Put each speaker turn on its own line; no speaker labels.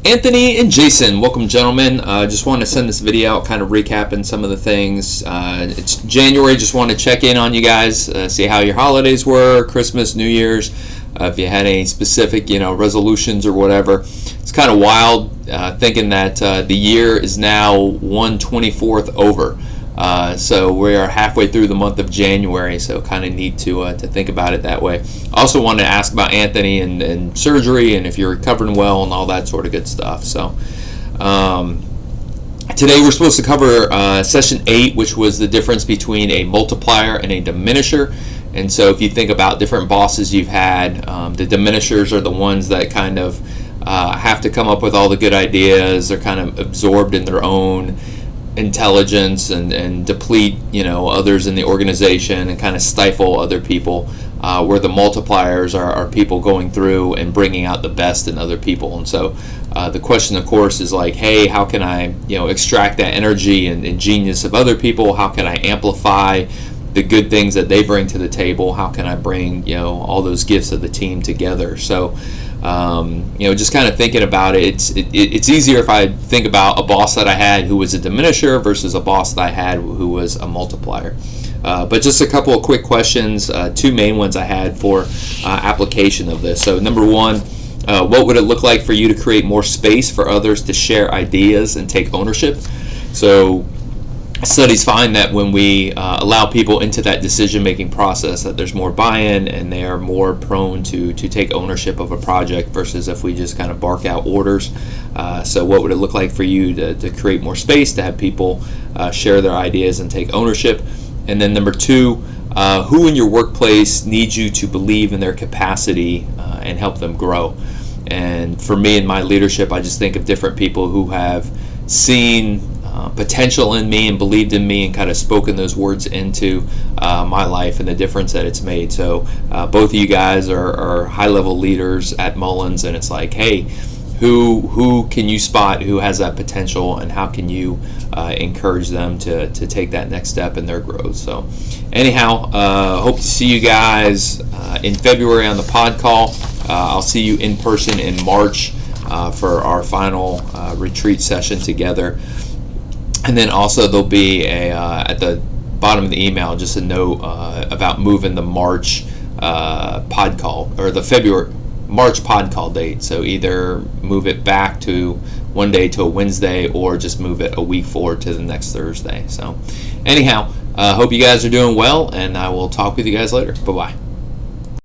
Anthony and Jason, welcome gentlemen. Just wanted to send this video out, kind of recapping some of the things. It's January, just wanted to check in on you guys, see how your holidays were, Christmas, New Year's, if you had any specific, resolutions or whatever. It's kind of wild thinking that the year is now 1/24 over. So we are halfway through the month of January, so kind of neat to think about it that way. Also wanted to ask about Anthony and surgery and if you're recovering well and all that sort of good stuff. So today we're supposed to cover session 8, which was the difference between a multiplier and a diminisher. And so if you think about different bosses you've had, the diminishers are the ones that kind of have to come up with all the good ideas. They're kind of absorbed in their own intelligence and deplete others in the organization and kind of stifle other people, where the multipliers are people going through and bringing out the best in other people. And so the question of course is like, hey, how can I extract that energy and genius of other people? How can I amplify the good things that they bring to the table? How can I bring all those gifts of the team together? So just kind of thinking about it, it's easier if I think about a boss that I had who was a diminisher versus a boss that I had who was a multiplier. But just a couple of quick questions, two main ones I had for application of this. So number one, what would it look like for you to create more space for others to share ideas and take ownership? So studies find that when we allow people into that decision-making process, that there's more buy-in and they are more prone to take ownership of a project versus if we just kind of bark out orders. So what would it look like for you to create more space, to have people share their ideas and take ownership? And then number two, who in your workplace needs you to believe in their capacity and help them grow? And for me in my leadership, I just think of different people who have seen potential in me and believed in me and kind of spoken those words into my life and the difference that it's made. So both of you guys are high-level leaders at Mullins, and it's like, hey, who can you spot who has that potential, and how can you encourage them to take that next step in their growth? So anyhow, hope to see you guys in February on the pod call. I'll see you in person in March for our final retreat session together. And then also there'll be at the bottom of the email just a note about moving the March pod call, or the March pod call date. So either move it back to one day to a Wednesday, or just move it a week forward to the next Thursday. So anyhow, hope you guys are doing well, and I will talk with you guys later. Bye-bye.